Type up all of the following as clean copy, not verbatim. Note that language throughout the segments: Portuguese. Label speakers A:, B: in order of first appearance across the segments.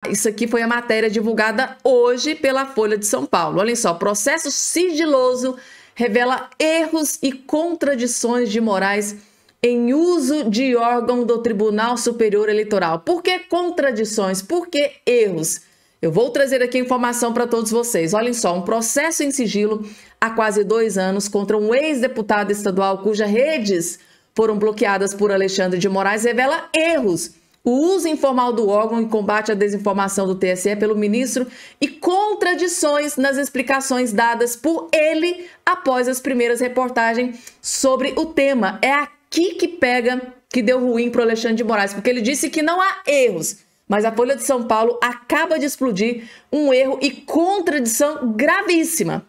A: Isso aqui foi a matéria divulgada hoje pela Folha de São Paulo. Olhem só, processo sigiloso revela erros e contradições de Moraes em uso de órgão do Tribunal Superior Eleitoral. Por que contradições? Por que erros? Eu vou trazer aqui informação para todos vocês. Olhem só, um processo em sigilo há quase 2 anos contra um ex-deputado estadual cujas redes foram bloqueadas por Alexandre de Moraes revela erros. O uso informal do órgão em combate à desinformação do TSE pelo ministro e contradições nas explicações dadas por ele após as primeiras reportagens sobre o tema. É aqui que pega, que deu ruim para o Alexandre de Moraes, porque ele disse que não há erros, mas a Folha de São Paulo acaba de explodir um erro e contradição gravíssima.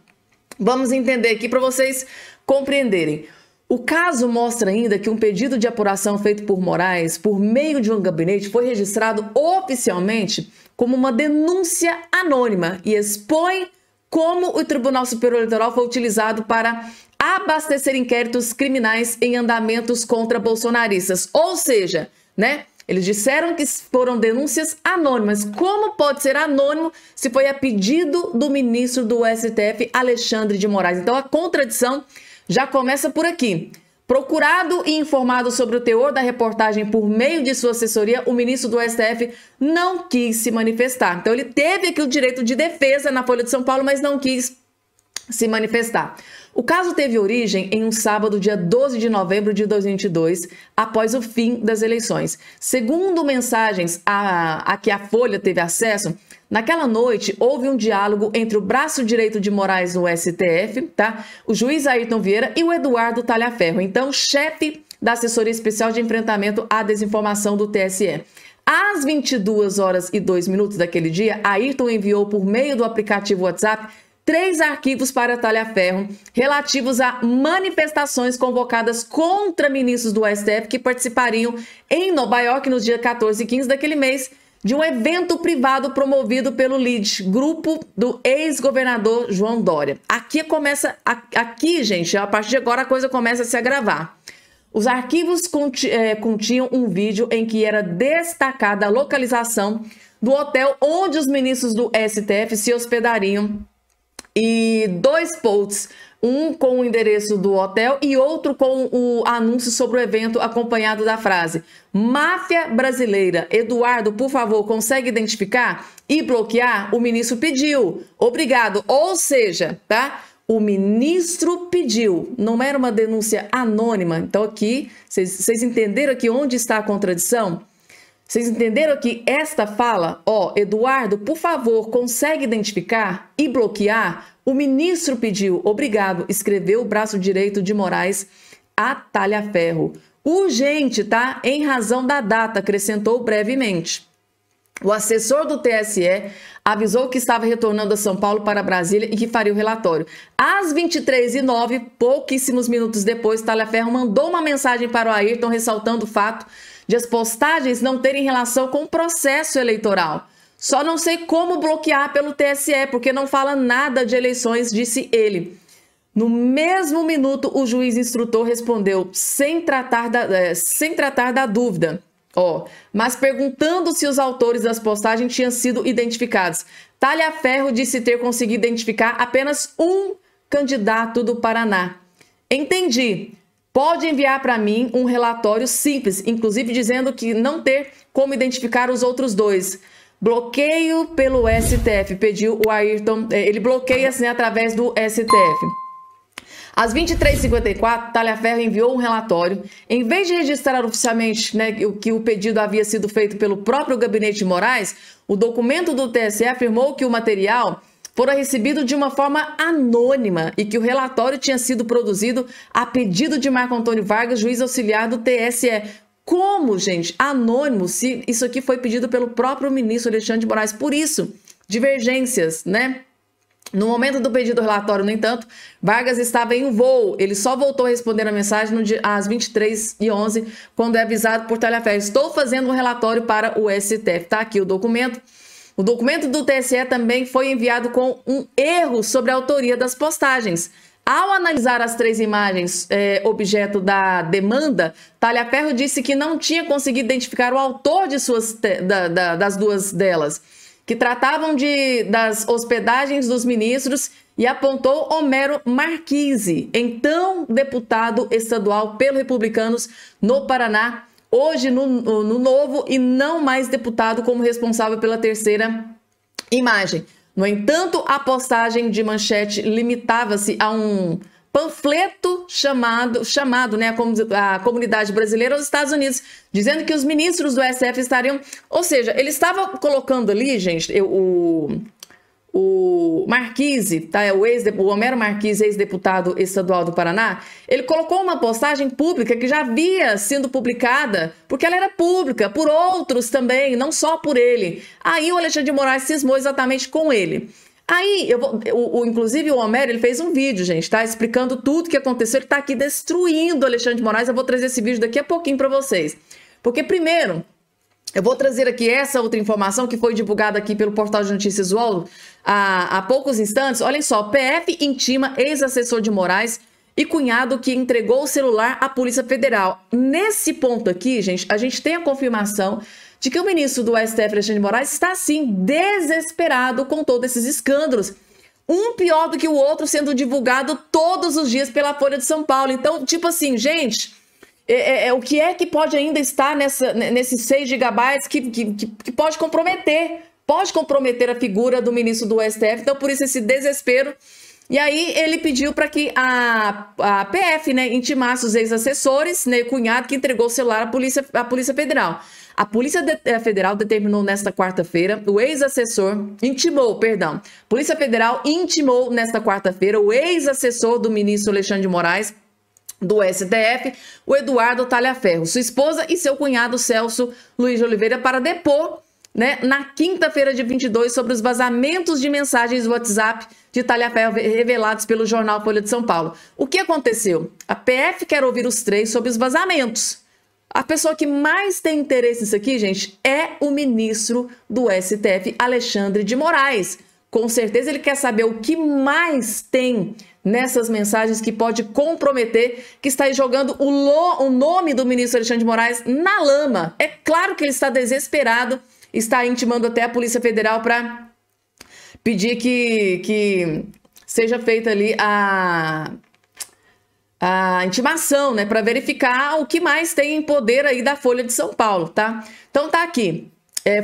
A: Vamos entender aqui para vocês compreenderem. O caso mostra ainda que um pedido de apuração feito por Moraes por meio de um gabinete foi registrado oficialmente como uma denúncia anônima e expõe como o Tribunal Superior Eleitoral foi utilizado para abastecer inquéritos criminais em andamentos contra bolsonaristas. Ou seja, né? Eles disseram que foram denúncias anônimas. Como pode ser anônimo se foi a pedido do ministro do STF, Alexandre de Moraes? Então a contradição já começa por aqui. Procurado e informado sobre o teor da reportagem por meio de sua assessoria, o ministro do STF não quis se manifestar. Então ele teve aqui o direito de defesa na Folha de São Paulo, mas não quis se manifestar. O caso teve origem em um sábado, dia 12 de novembro de 2022, após o fim das eleições. Segundo mensagens a que a Folha teve acesso, naquela noite houve um diálogo entre o braço direito de Moraes no STF, tá? O juiz Ayrton Vieira e o Eduardo Talhaferro, então chefe da Assessoria Especial de Enfrentamento à Desinformação do TSE. Às 22h02 daquele dia, Ayrton enviou por meio do aplicativo WhatsApp 3 arquivos para Talhaferro relativos a manifestações convocadas contra ministros do STF que participariam em Nova York nos dias 14 e 15 daquele mês de um evento privado promovido pelo LIDE, grupo do ex-governador João Dória. Aqui, gente, a partir de agora a coisa começa a se agravar. Os arquivos continham um vídeo em que era destacada a localização do hotel onde os ministros do STF se hospedariam e 2 posts, um com o endereço do hotel e outro com o anúncio sobre o evento acompanhado da frase: máfia brasileira, Eduardo, por favor, consegue identificar e bloquear? O ministro pediu, obrigado. Ou seja, tá? O ministro pediu, não era uma denúncia anônima. Então aqui, vocês entenderam aqui onde está a contradição? Vocês entenderam que esta fala, Eduardo, por favor, consegue identificar e bloquear? O ministro pediu, obrigado, escreveu o braço direito de Moraes a Talhaferro. Urgente, tá? Em razão da data, acrescentou brevemente. O assessor do TSE avisou que estava retornando a São Paulo para Brasília e que faria o relatório. Às 23h09, pouquíssimos minutos depois, Talhaferro mandou uma mensagem para o Ayrton ressaltando o fato de as postagens não terem relação com o processo eleitoral. Só não sei como bloquear pelo TSE, porque não fala nada de eleições, disse ele. No mesmo minuto, o juiz instrutor respondeu, sem tratar da dúvida, mas perguntando se os autores das postagens tinham sido identificados. Talhaferro disse ter conseguido identificar apenas um candidato do Paraná. Entendi. Pode enviar para mim um relatório simples, inclusive dizendo que não ter como identificar os outros 2. Bloqueio pelo STF, pediu o Ayrton. Ele bloqueia assim através do STF. Às 23h54, Talhaferro enviou um relatório. Em vez de registrar oficialmente, né, que o pedido havia sido feito pelo próprio gabinete de Moraes, o documento do TSE afirmou que o material fora recebido de uma forma anônima e que o relatório tinha sido produzido a pedido de Marco Antônio Vargas, juiz auxiliar do TSE. Como, gente, anônimo, se isso aqui foi pedido pelo próprio ministro Alexandre de Moraes? Por isso, divergências, né? No momento do pedido do relatório, no entanto, Vargas estava em voo. Ele só voltou a responder a mensagem às 23h11, quando é avisado por Talhaferro. Estou fazendo um relatório para o STF. Está aqui o documento. O documento do TSE também foi enviado com um erro sobre a autoria das postagens. Ao analisar as 3 imagens objeto da demanda, Talhaferro disse que não tinha conseguido identificar o autor de das 2 delas. que tratavam das hospedagens dos ministros e apontou Homero Marquise, então deputado estadual pelos Republicanos no Paraná, hoje no Novo e não mais deputado como responsável pela terceira imagem. No entanto, a postagem de manchete limitava-se a um panfleto chamado né, a comunidade brasileira aos Estados Unidos, dizendo que os ministros do STF estariam... Ou seja, ele estava colocando ali, gente, o Marquise, tá? O Homero Marquise, ex-deputado estadual do Paraná, ele colocou uma postagem pública que já havia sido publicada, porque ela era pública, por outros também, não só por ele. Aí o Alexandre de Moraes cismou exatamente com ele. Aí, inclusive o Homero, ele fez um vídeo, gente, tá? Explicando tudo que aconteceu, ele tá aqui destruindo o Alexandre de Moraes, eu vou trazer esse vídeo daqui a pouquinho para vocês. Porque primeiro... Eu vou trazer aqui essa outra informação que foi divulgada aqui pelo portal de notícias UOL há poucos instantes. Olhem só, PF intima ex-assessor de Moraes e cunhado que entregou o celular à Polícia Federal. Nesse ponto aqui, gente, a gente tem a confirmação de que o ministro do STF, Alexandre de Moraes, está, assim, desesperado com todos esses escândalos. Um pior do que o outro sendo divulgado todos os dias pela Folha de São Paulo. Então, tipo assim, gente... o que é que pode ainda estar nesses 6 gigabytes que pode comprometer a figura do ministro do STF, então por isso esse desespero. E aí ele pediu para que a PF, né, intimasse os ex-assessores, né, o cunhado que entregou o celular à Polícia Federal. A Polícia Federal determinou nesta quarta-feira, Polícia Federal intimou nesta quarta-feira o ex-assessor do ministro Alexandre de Moraes, do STF, o Eduardo Talhaferro, sua esposa e seu cunhado Celso Luiz de Oliveira, para depor, né, na quinta-feira de 22 sobre os vazamentos de mensagens do WhatsApp de Talhaferro revelados pelo jornal Folha de São Paulo. O que aconteceu? A PF quer ouvir os 3 sobre os vazamentos. A pessoa que mais tem interesse nisso aqui, gente, é o ministro do STF, Alexandre de Moraes. Com certeza ele quer saber o que mais tem nessas mensagens que pode comprometer, que está aí jogando o nome do ministro Alexandre de Moraes na lama. É claro que ele está desesperado, está intimando até a Polícia Federal para pedir que seja feita ali a intimação, né, para verificar o que mais tem em poder aí da Folha de São Paulo, tá? Então tá aqui.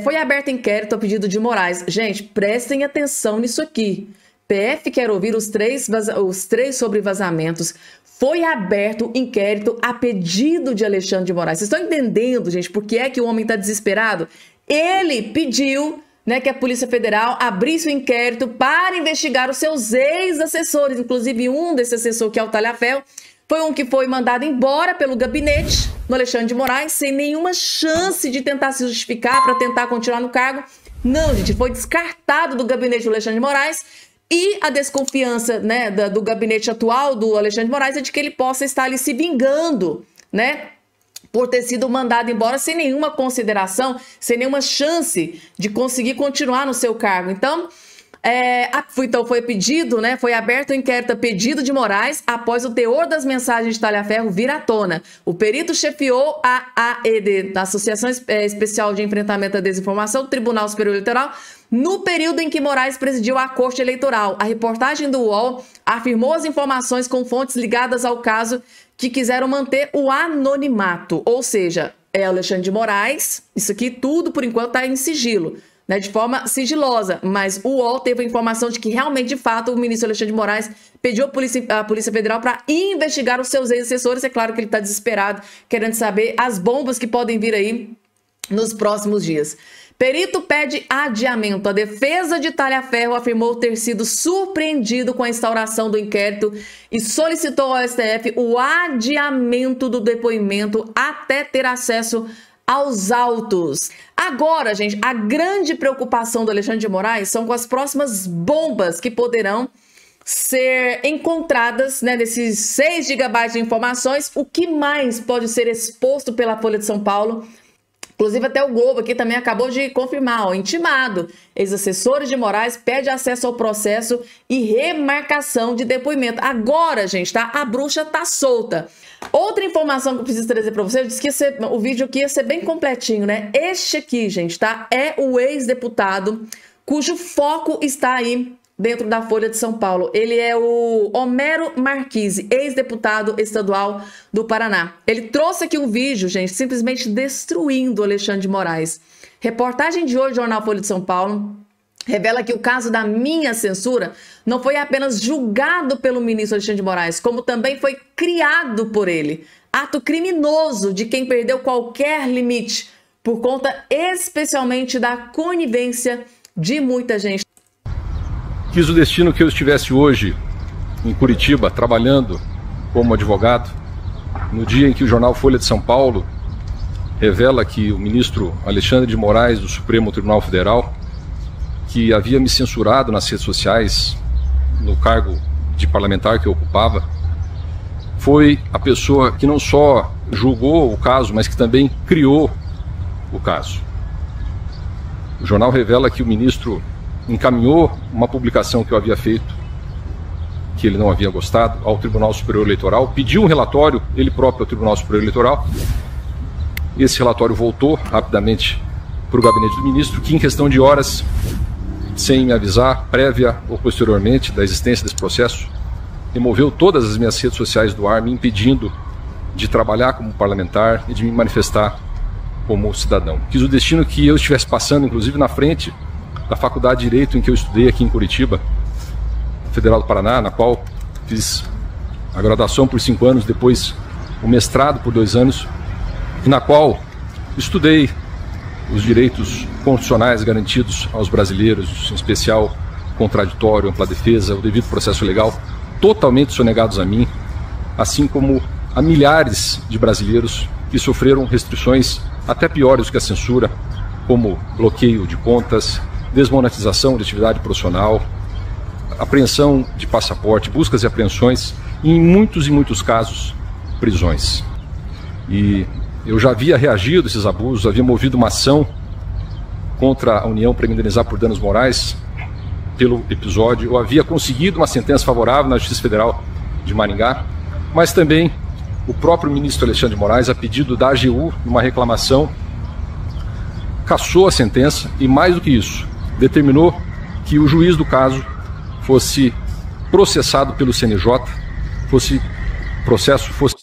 A: Foi aberto inquérito a pedido de Moraes. Gente, prestem atenção nisso aqui. PF quer ouvir os três sobre vazamentos. Foi aberto inquérito a pedido de Alexandre de Moraes. Vocês estão entendendo, gente, por que é que o homem está desesperado? Ele pediu, né, que a Polícia Federal abrisse o inquérito para investigar os seus ex-assessores. Inclusive, um desse assessor, que é o Talhaferro, foi um que foi mandado embora pelo gabinete do Alexandre de Moraes, sem nenhuma chance de tentar se justificar para tentar continuar no cargo. Não, gente, foi descartado do gabinete do Alexandre de Moraes. E a desconfiança, né, do gabinete atual do Alexandre de Moraes é de que ele possa estar ali se vingando, né, por ter sido mandado embora sem nenhuma consideração, sem nenhuma chance de conseguir continuar no seu cargo. Então, foi pedido, né, foi aberto o inquérito a pedido de Moraes após o teor das mensagens de Talhaferro vir à tona. O perito chefiou a AED, da Associação Especial de Enfrentamento à Desinformação do Tribunal Superior Eleitoral, no período em que Moraes presidiu a Corte Eleitoral. A reportagem do UOL afirmou as informações com fontes ligadas ao caso que quiseram manter o anonimato. Ou seja, Alexandre de Moraes, isso aqui tudo por enquanto está em sigilo, né, de forma sigilosa, mas o UOL teve a informação de que realmente, de fato, o ministro Alexandre de Moraes pediu à Polícia Federal para investigar os seus ex-assessores. É claro que ele está desesperado, querendo saber as bombas que podem vir aí nos próximos dias. Perito pede adiamento. A defesa de Talhaferro afirmou ter sido surpreendido com a instauração do inquérito e solicitou ao STF o adiamento do depoimento até ter acesso aos autos. Agora, gente, a grande preocupação do Alexandre de Moraes são com as próximas bombas que poderão ser encontradas, né, nesses 6 gigabytes de informações. O que mais pode ser exposto pela Folha de São Paulo? Inclusive, até o Globo aqui também acabou de confirmar, intimado. Ex-assessores de Moraes pede acesso ao processo e remarcação de depoimento. Agora, gente, tá? A bruxa tá solta. Outra informação que eu preciso trazer para vocês, eu disse que o vídeo aqui ia ser bem completinho, né? Este aqui, gente, tá? É o ex-deputado cujo foco está aí dentro da Folha de São Paulo. Ele é o Homero Marquise, ex-deputado estadual do Paraná. Ele trouxe aqui um vídeo, gente, simplesmente destruindo o Alexandre de Moraes. Reportagem de hoje do jornal Folha de São Paulo revela que o caso da minha censura não foi apenas julgado pelo ministro Alexandre de Moraes, como também foi criado por ele. Ato criminoso de quem perdeu qualquer limite, por conta especialmente da conivência de muita gente.
B: Quis o destino que eu estivesse hoje em Curitiba, trabalhando como advogado, no dia em que o jornal Folha de São Paulo revela que o ministro Alexandre de Moraes, do Supremo Tribunal Federal, que havia me censurado nas redes sociais, no cargo de parlamentar que eu ocupava, foi a pessoa que não só julgou o caso, mas que também criou o caso. O jornal revela que o ministro encaminhou uma publicação que eu havia feito, que ele não havia gostado, ao Tribunal Superior Eleitoral, pediu um relatório, ele próprio, ao Tribunal Superior Eleitoral. Esse relatório voltou rapidamente para o gabinete do ministro, que em questão de horas, sem me avisar, prévia ou posteriormente da existência desse processo, removeu todas as minhas redes sociais do ar, me impedindo de trabalhar como parlamentar e de me manifestar como cidadão. Quis o destino que eu estivesse passando, inclusive, na frente da Faculdade de Direito em que eu estudei aqui em Curitiba, Federal do Paraná, na qual fiz a graduação por 5 anos, depois o mestrado por 2 anos, e na qual estudei os direitos constitucionais garantidos aos brasileiros, em especial contraditório, ampla defesa, o devido processo legal, totalmente sonegados a mim, assim como a milhares de brasileiros que sofreram restrições até piores do que a censura, como bloqueio de contas, desmonetização de atividade profissional, apreensão de passaporte, buscas e apreensões e, em muitos casos, prisões. E eu já havia reagido a esses abusos, havia movido uma ação contra a União para me indenizar por danos morais pelo episódio. Eu havia conseguido uma sentença favorável na Justiça Federal de Maringá, mas também o próprio ministro Alexandre de Moraes, a pedido da AGU, numa reclamação, cassou a sentença e, mais do que isso, determinou que o juiz do caso fosse processado pelo CNJ, processo fosse